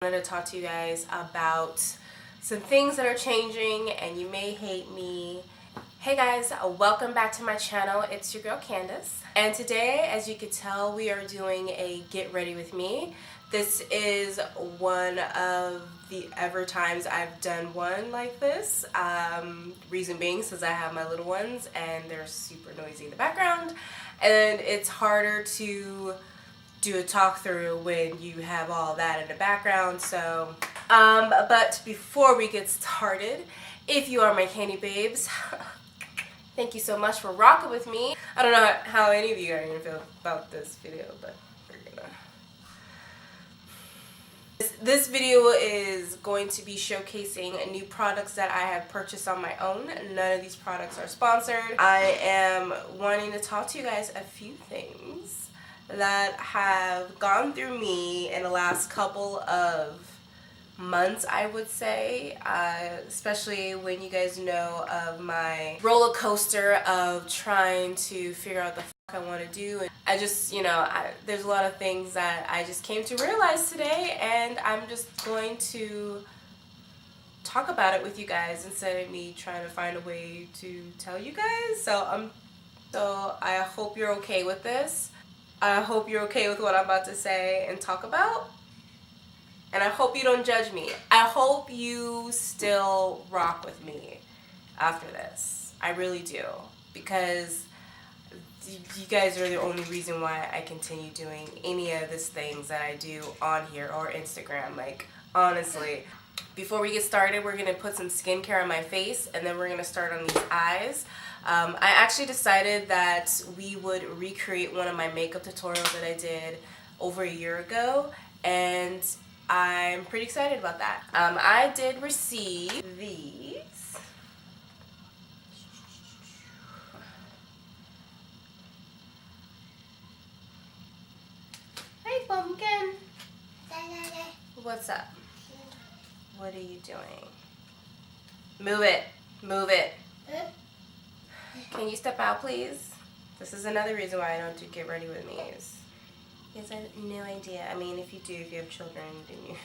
I wanted to talk to you guys about some things that are changing, and you may hate me. Hey guys, welcome back to my channel. It's your girl Candace, and today, as you could tell, we are doing a get ready with me. This is one of the ever times I've done one like this. Reason being, since I have my little ones and they're super noisy in the background, and it's harder to do a talk through when you have all that in the background. So but before we get started, if you are my Kandibabes, thank you so much for rocking with me. I don't know how any of you are gonna feel about this video, but we're gonna. This video is going to be showcasing new products that I have purchased on my own. None of these products are sponsored. I am wanting to talk to you guys a few things that have gone through me in the last couple of months, I would say, especially when you guys know of my roller coaster of trying to figure out the fuck I want to do. And I just, there's a lot of things that I just came to realize today, and I'm just going to talk about it with you guys instead of me trying to find a way to tell you guys. So I hope you're okay with this. I hope you're okay with what I'm about to say and talk about. And I hope you don't judge me. I hope you still rock with me after this. I really do. Because you guys are the only reason why I continue doing any of these things that I do on here or Instagram. Like, honestly. Before we get started, we're going to put some skincare on my face, and then we're going to start on these eyes. I actually decided that we would recreate one of my makeup tutorials that I did over a year ago, and I'm pretty excited about that. I did receive these. Hey, Pumpkin. What's up? What are you doing? Move it. Move it. Can you step out, please? This is another reason why I don't do get ready with me. Is no idea. I mean, if you have children, then you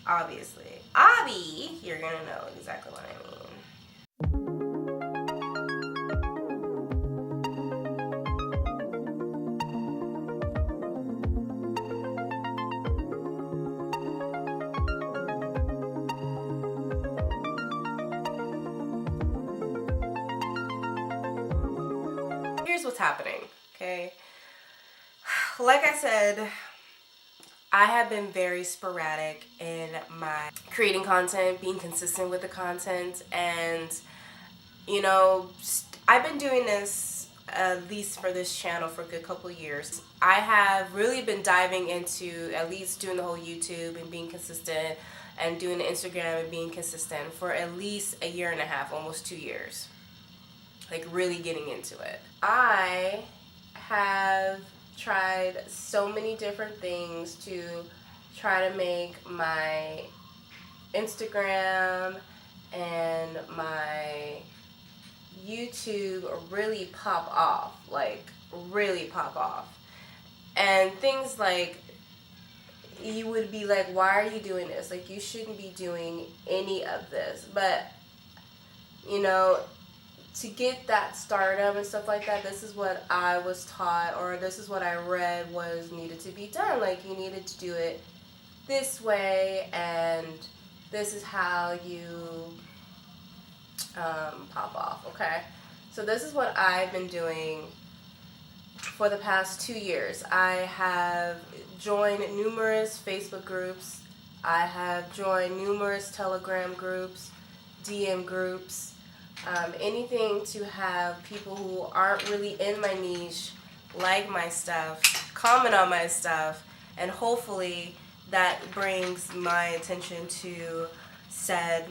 obviously, you're gonna know exactly what I mean. Here's what's happening, okay? Like I said, I have been very sporadic in my creating content, being consistent with the content, and I've been doing this at least for this channel for a good couple years. I have really been diving into at least doing the whole YouTube and being consistent, and doing the Instagram and being consistent for at least a year and a half, almost 2 years. Like, really getting into it. I have tried so many different things to try to make my Instagram and my YouTube really pop off, like really pop off. And things like, you would be like, why are you doing this? Like, you shouldn't be doing any of this. But to get that stardom and stuff like that, this is what I was taught, or this is what I read was needed to be done. Like, you needed to do it this way, and this is how you pop off, okay? So this is what I've been doing for the past 2 years. I have joined numerous Facebook groups. I have joined numerous Telegram groups, DM groups. Anything to have people who aren't really in my niche like my stuff, comment on my stuff, and hopefully that brings my attention to said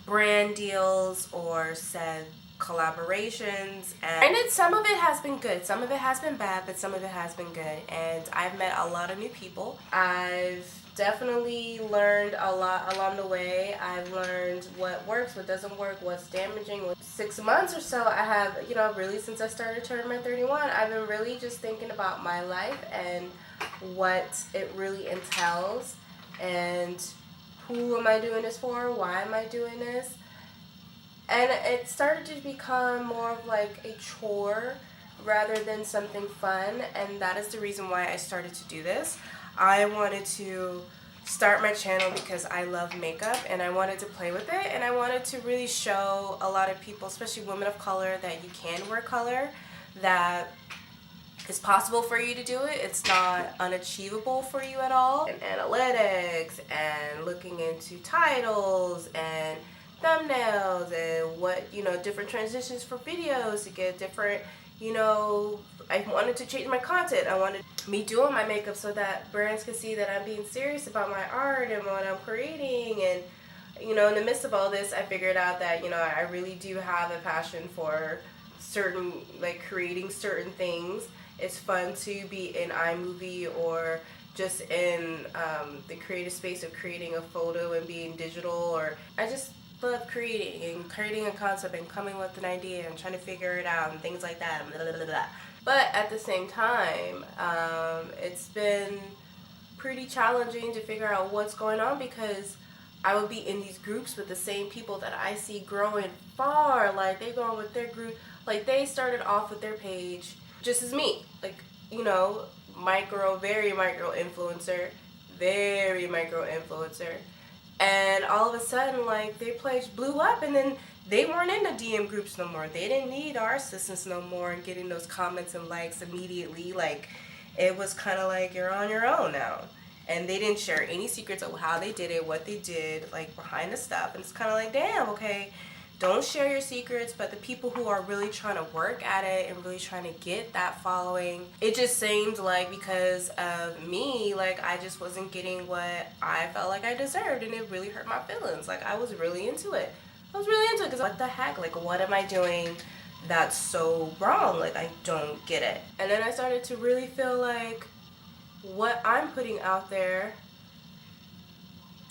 brand deals or said collaborations. And some of it has been good, some of it has been bad, but some of it has been good, and I've met a lot of new people. I've definitely learned a lot along the way. I've learned what works, what doesn't work, what's damaging. 6 months or so, I have, really since I started turning my 31, I've been really just thinking about my life and what it really entails and who am I doing this for? Why am I doing this? And it started to become more of like a chore rather than something fun, and that is the reason why I started to do this. I wanted to start my channel because I love makeup and I wanted to play with it, and I wanted to really show a lot of people, especially women of color, that you can wear color, that it's possible for you to do it. It's not unachievable for you at all. And analytics and looking into titles and thumbnails and what, you know, different transitions for videos to get different, you know, I wanted to change my content. I wanted me doing my makeup so that brands could see that I'm being serious about my art and what I'm creating. And, you know, in the midst of all this, I figured out that, you know, I really do have a passion for certain, like, creating certain things. It's fun to be in iMovie or just in the creative space of creating a photo and being digital, or I just love creating a concept and coming with an idea and trying to figure it out and things like that. Blah, blah, blah, blah. But at the same time, it's been pretty challenging to figure out what's going on, because I would be in these groups with the same people that I see growing far. Like, they going with their group, like they started off with their page just as me, like, you know, very micro influencer, and all of a sudden, like, their page blew up, and then they weren't in the DM groups no more. They didn't need our assistance no more and getting those comments and likes immediately. Like, it was kind of like, you're on your own now. And they didn't share any secrets of how they did it, what they did, like, behind the stuff. And it's kind of like, damn, okay, don't share your secrets, but the people who are really trying to work at it and really trying to get that following, it just seemed like because of me, like, I just wasn't getting what I felt like I deserved, and it really hurt my feelings. Like, I was really into it. Because what the heck? Like, what am I doing that's so wrong? Like, I don't get it. And then I started to really feel like what I'm putting out there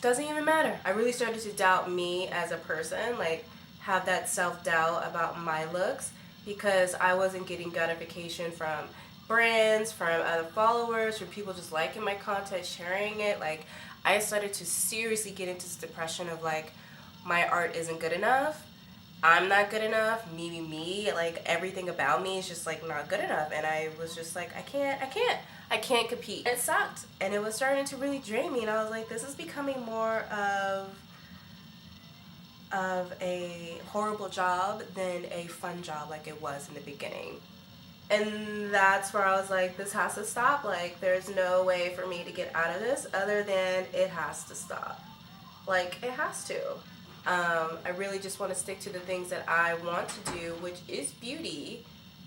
doesn't even matter. I really started to doubt me as a person, like, have that self-doubt about my looks, because I wasn't getting gratification from brands, from other followers, from people just liking my content, sharing it. Like, I started to seriously get into this depression of, like, my art isn't good enough, I'm not good enough, me, like, everything about me is just, like, not good enough. And I was just like, I can't compete. It sucked, and it was starting to really drain me, and I was like, this is becoming more of a horrible job than a fun job like it was in the beginning. And that's where I was like, this has to stop. Like, there's no way for me to get out of this other than it has to stop. Like, it has to. I really just want to stick to the things that I want to do, which is beauty.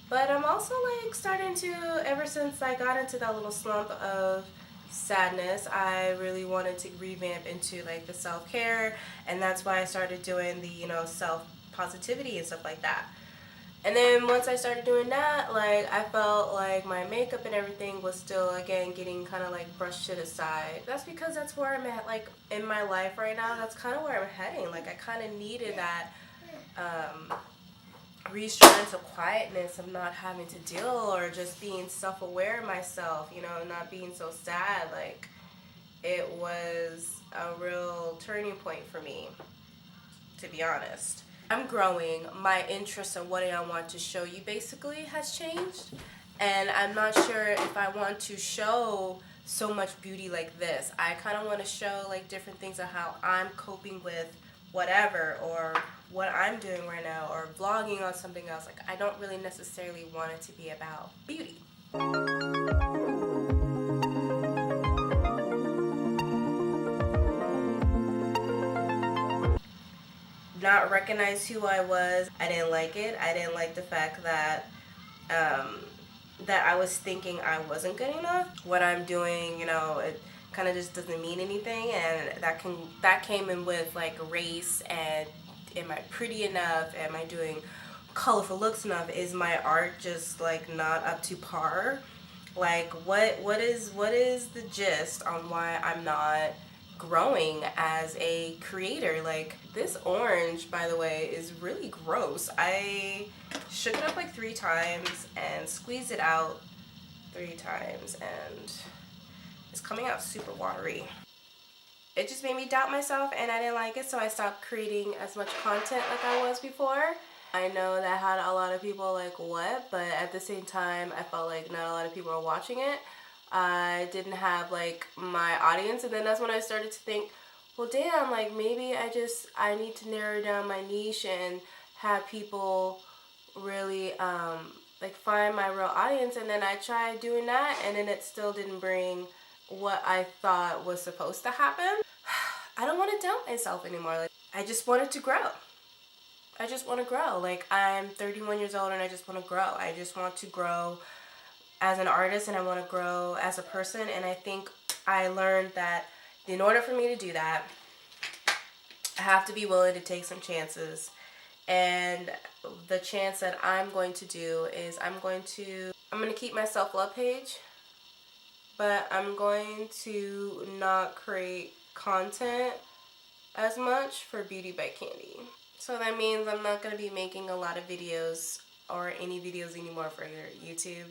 But I'm also, like, starting to, ever since I got into that little slump of sadness, I really wanted to revamp into, like, the self-care, and that's why I started doing the, you know, self-positivity and stuff like that. And then once I started doing that, like, I felt like my makeup and everything was still, again, getting kind of, like, brushed to the side. That's because that's where I'm at, like, in my life right now. That's kind of where I'm heading. Like, I kind of needed that reassurance of quietness of not having to deal, or just being self-aware of myself, you know, not being so sad. Like, it was a real turning point for me, to be honest. I'm growing. My interest in what I want to show you basically has changed, and I'm not sure if I want to show so much beauty like this. I kind of want to show, like, different things of how I'm coping with whatever, or what I'm doing right now, or vlogging on something else. Like, I don't really necessarily want it to be about beauty. Not recognize who I was. I didn't like it. I didn't like the fact that that I was thinking I wasn't good enough. What I'm doing, you know, it kind of just doesn't mean anything, and that came in with, like, race and am I pretty enough? Am I doing colorful looks enough? Is my art just, like, not up to par? Like, what is the gist on why I'm not growing as a creator? Like, this orange, by the way, is really gross. I shook it up like 3 times and squeezed it out 3 times, and it's coming out super watery. it just made me doubt myself, and I didn't like it, so I stopped creating as much content like I was before. I know that had a lot of people like, what? But at the same time, I felt like not a lot of people are watching it. I didn't have like my audience, and then that's when I started to think, well damn, like maybe I need to narrow down my niche and have people really like find my real audience. And then I tried doing that, and then it still didn't bring what I thought was supposed to happen. I don't want to doubt myself anymore. Like, I just wanted to grow. I just want to grow. Like, I'm 31 years old and I just want to grow. I just want to grow as an artist, and I want to grow as a person. And I think I learned that in order for me to do that, I have to be willing to take some chances. And the chance that I'm going to do is I'm going to keep my self-love page, but I'm going to not create content as much for Beauty by Kandi. So that means I'm not going to be making a lot of videos or any videos anymore for YouTube.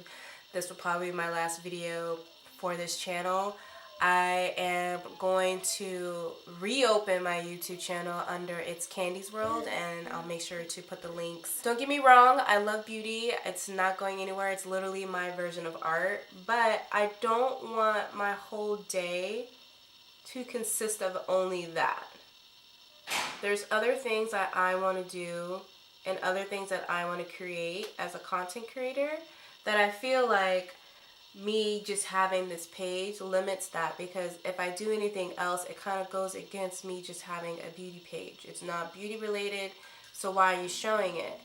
This will probably be my last video for this channel. I am going to reopen my YouTube channel under It's Kandi's World, and I'll make sure to put the links. Don't get me wrong, I love beauty. It's not going anywhere. It's literally my version of art. But I don't want my whole day to consist of only that. There's other things that I want to do and other things that I want to create as a content creator that I feel like me just having this page limits that, because if I do anything else, it kind of goes against me just having a beauty page. It's not beauty related, so why are you showing it?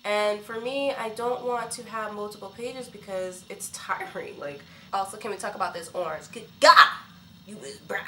And for me, I don't want to have multiple pages because it's tiring. Like, also, can we talk about this orange? Good God! You was bright.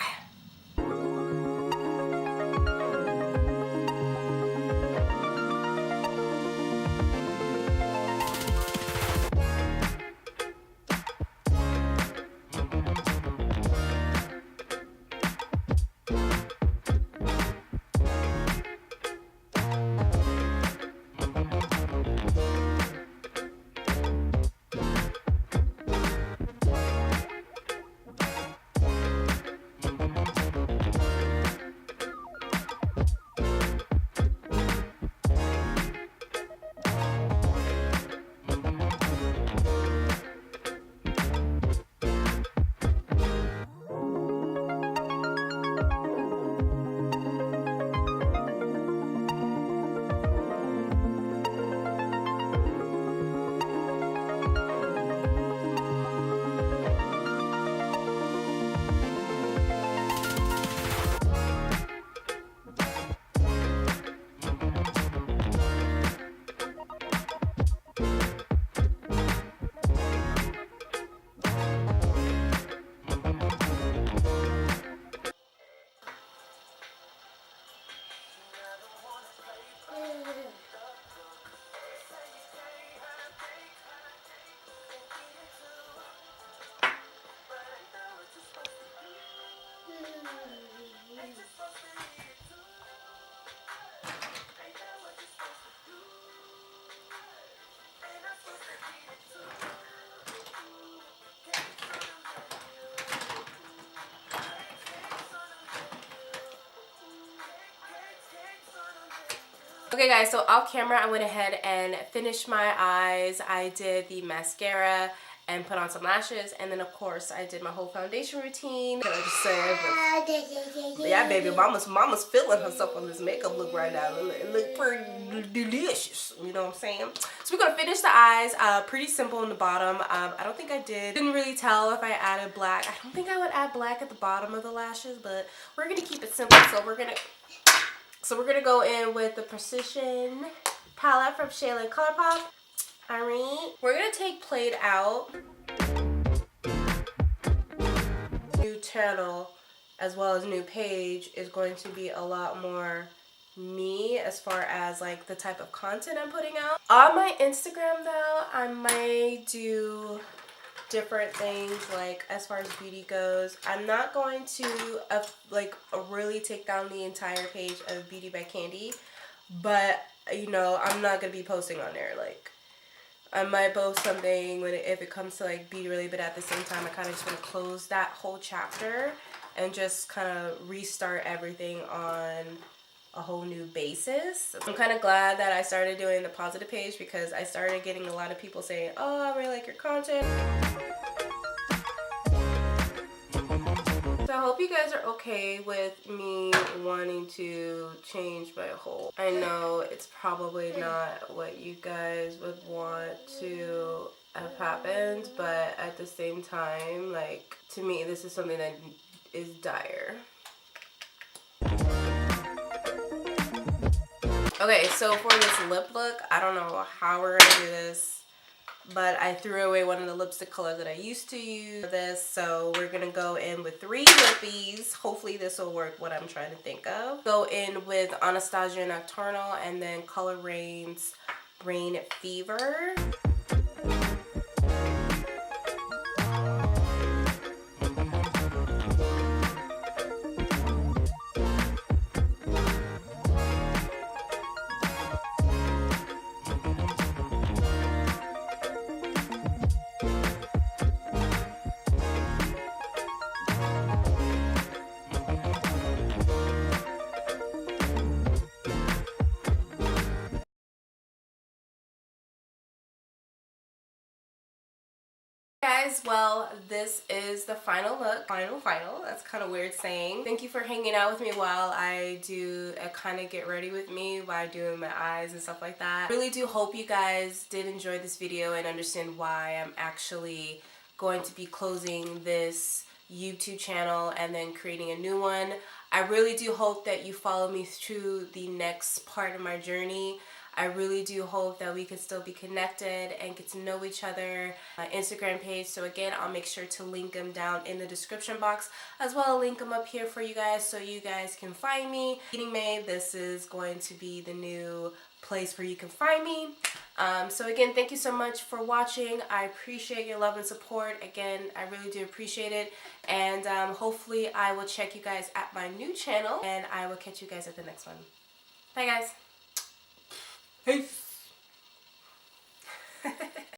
Okay guys, so off camera I went ahead and finished my eyes. I did the mascara and put on some lashes, and then of course I did my whole foundation routine. Can I just say, yeah baby, mama's feeling herself on this makeup look right now. It look pretty delicious, you know what I'm saying? So we're gonna finish the eyes, pretty simple in the bottom. I don't think I didn't really tell if I added black. I don't think I would add black at the bottom of the lashes, but we're gonna keep it simple. So we're gonna go in with the Precision palette from Shayla and Colourpop. Raine. We're gonna take Played Out. New channel as well as new page is going to be a lot more me as far as like the type of content I'm putting out. On my Instagram though, I may do different things, like as far as beauty goes. I'm not going to really take down the entire page of Beauty by Kandi, but you know, I'm not gonna be posting on there. Like, I might post something if it comes to like beauty really, but at the same time I kind of just want to close that whole chapter and just kind of restart everything on a whole new basis. I'm kind of glad that I started doing the positive page because I started getting a lot of people saying, oh, I really like your content. So I hope you guys are okay with me wanting to change my whole. I know it's probably not what you guys would want to have happened, but at the same time, like, to me, this is something that is dire. Okay, so for this lip look, I don't know how we're gonna do this, but I threw away one of the lipstick colors that I used to use for this, so we're gonna go in with 3 lippies. Hopefully this will work what I'm trying to think of. Go in with Anastasia Nocturnal and then Color Raine's Rain Fever. Guys, well, this is the final look. Final. That's kind of weird saying. Thank you for hanging out with me while I do a kind of get ready with me while doing my eyes and stuff like that. I really do hope you guys did enjoy this video and understand why I'm actually going to be closing this YouTube channel and then creating a new one. I really do hope that you follow me through the next part of my journey. I really do hope that we can still be connected and get to know each other. My Instagram page, so again, I'll make sure to link them down in the description box, as well as link them up here for you guys so you guys can find me. Eating May, this is going to be the new place where you can find me. So again, thank you so much for watching. I appreciate your love and support. Again, I really do appreciate it. And hopefully I will check you guys at my new channel, and I will catch you guys at the next one. Bye guys. Peace.